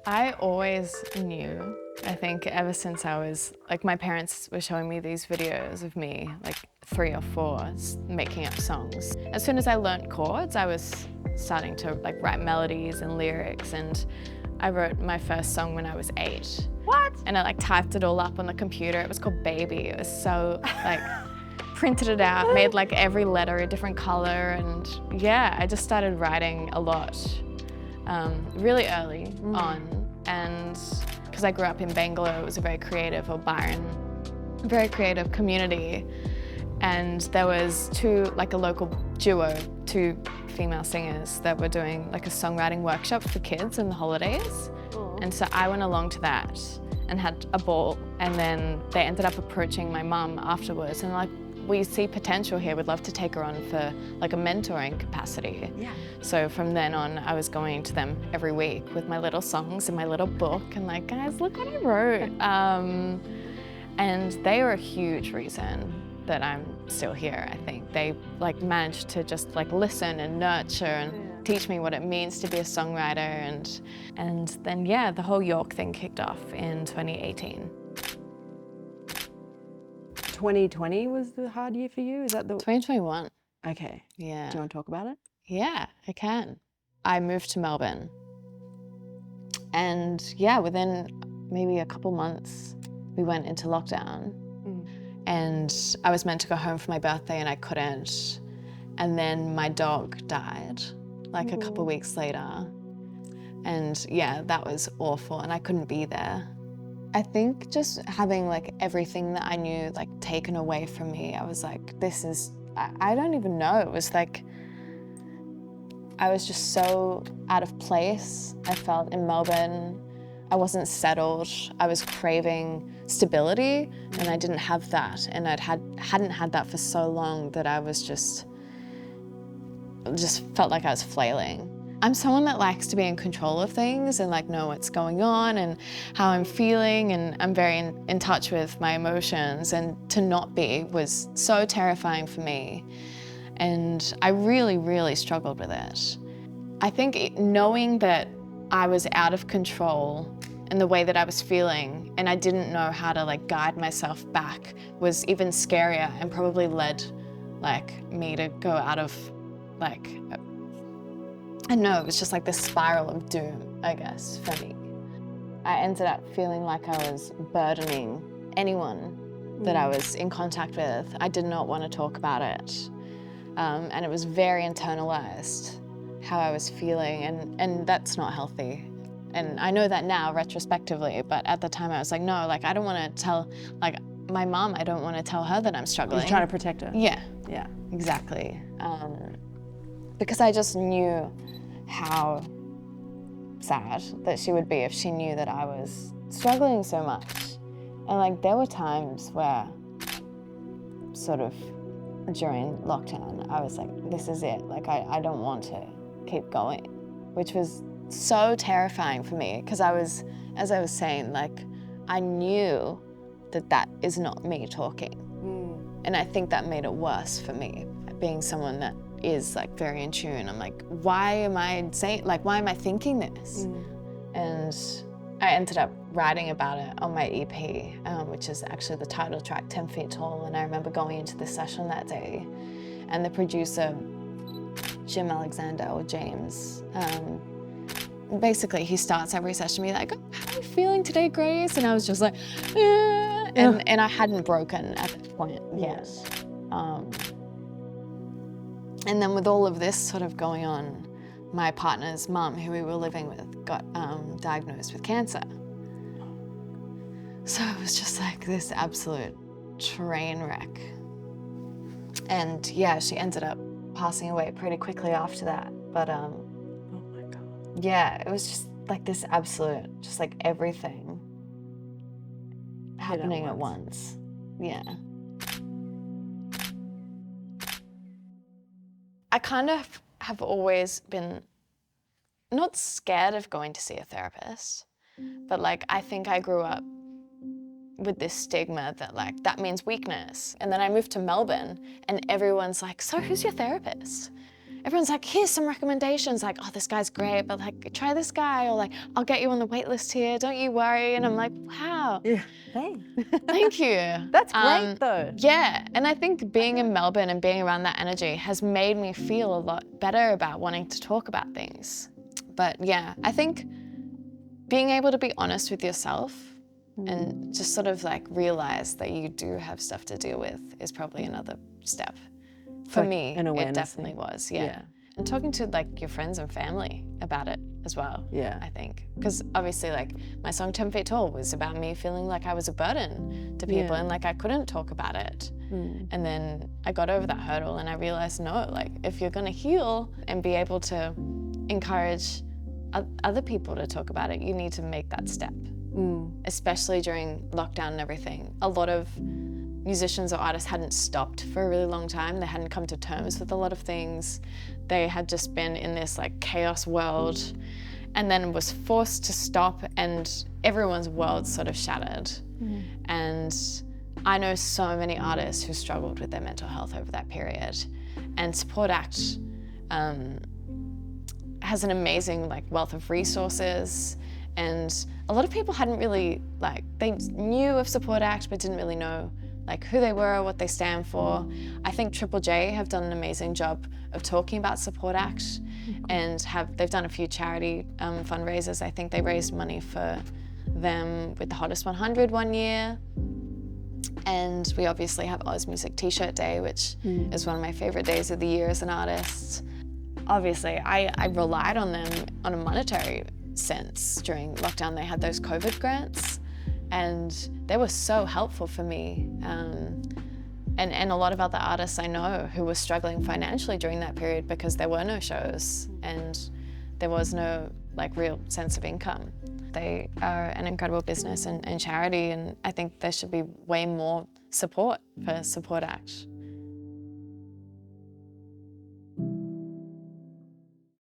I always knew, I think ever since I was, like my parents were showing me these videos of me, like 3 or 4, making up songs. As soon as I learnt chords, I was starting to like write melodies and lyrics, and I wrote my first song when I was 8. What? And I like typed it all up on the computer. It was called Baby. It was so like, printed it out, made like every letter a different color, and yeah, I just started writing a lot. Really early on, and because I grew up in Bangalore, it was a very creative, or Byron, very creative community, and there was a local duo, 2 female singers that were doing like a songwriting workshop for kids in the holidays, and so I went along to that and had a ball, and then they ended up approaching my mum afterwards and like, we see potential here, we'd love to take her on for like a mentoring capacity. Yeah. So from then on, I was going to them every week with my little songs and my little book and like, guys, look what I wrote. And they were a huge reason that I'm still here, I think. They like managed to just like listen and nurture and teach me what it means to be a songwriter. And then yeah, the whole Yorke thing kicked off in 2018. 2020 was the hard year for you? Is that the... 2021. Okay. Yeah. Do you want to talk about it? Yeah, I can. I moved to Melbourne. And yeah, within maybe a couple months, we went into lockdown. And I was meant to go home for my birthday and I couldn't. And then my dog died like a couple weeks later. And yeah, that was awful and I couldn't be there. I think just having like everything that I knew like taken away from me, I was like, this is, I don't even know. It was like, I was just so out of place. I felt in Melbourne. I wasn't settled. I was craving stability and I didn't have that. And hadn't had that for so long that I was just felt like I was flailing. I'm someone that likes to be in control of things and like know what's going on and how I'm feeling, and I'm very in touch with my emotions, and to not be was so terrifying for me. And I really, really struggled with it. I think knowing that I was out of control in the way that I was feeling and I didn't know how to like guide myself back was even scarier, and probably led like me to go out of like, I don't know, it was just like this spiral of doom, I guess, for me. I ended up feeling like I was burdening anyone that I was in contact with. I did not want to talk about it. And it was very internalized, how I was feeling, and that's not healthy. And I know that now, retrospectively, but at the time I was like, no, like I don't want to tell, like my mom, I don't want to tell her that I'm struggling. You're trying to protect her. Yeah. Yeah. Exactly. Because I just knew how sad that she would be if she knew that I was struggling so much. And like there were times where sort of during lockdown, I was like, this is it. Like I don't want to keep going, which was so terrifying for me because I was, as I was saying, like I knew that that is not me talking. And I think that made it worse for me, being someone that is like very in tune. I'm like, why am I thinking this? And I ended up writing about it on my EP, which is actually the title track, 10 Feet Tall. And I remember going into the session that day, and the producer, Jim Alexander, or James, basically he starts every session me like, oh, how are you feeling today, Grace? And I was just like, and I hadn't broken at that point yet. And then with all of this sort of going on, my partner's mum, who we were living with, got diagnosed with cancer. So it was just like this absolute train wreck. And yeah, she ended up passing away pretty quickly after that. But Oh my God. yeah, it was just like this absolute, just like everything happening at once. Yeah. I kind of have always been not scared of going to see a therapist, but like I think I grew up with this stigma that like that means weakness. And then I moved to Melbourne and everyone's like, so who's your therapist? everyone's like, here's some recommendations, like, oh, this guy's great, but like, try this guy, or like, I'll get you on the wait list here, don't you worry. And I'm like, wow. Yeah. Thanks. Thank you. That's great though. Yeah, and I think being in Melbourne and being around that energy has made me feel a lot better about wanting to talk about things. But yeah, I think being able to be honest with yourself and just sort of like realize that you do have stuff to deal with is probably another step. For Like me, an it awareness definitely thing. was, yeah. Yeah. And talking to like your friends and family about it as well, Yeah. I think. Because obviously like my song 10 Feet Tall was about me feeling like I was a burden to people Yeah. and like I couldn't talk about it. And then I got over that hurdle and I realized, no, like if you're gonna heal and be able to encourage other people to talk about it, you need to make that step. Especially during lockdown and everything. A lot of musicians or artists hadn't stopped for a really long time. They hadn't come to terms with a lot of things. They had just been in this like chaos world and then was forced to stop and everyone's world sort of shattered. And I know so many artists who struggled with their mental health over that period. And Support Act has an amazing like wealth of resources, and a lot of people hadn't really like, they knew of Support Act but didn't really know like who they were, what they stand for. I think Triple J have done an amazing job of talking about Support Act and they've done a few charity fundraisers. I think they raised money for them with the Hottest 100 one year. And we obviously have Oz Music T-shirt Day, which is one of my favorite days of the year as an artist. Obviously, I relied on them on a monetary sense during lockdown. They had those COVID grants and they were so helpful for me. And a lot of other artists I know who were struggling financially during that period because there were no shows and there was no like real sense of income. They are an incredible business and charity, and I think there should be way more support for Support Act.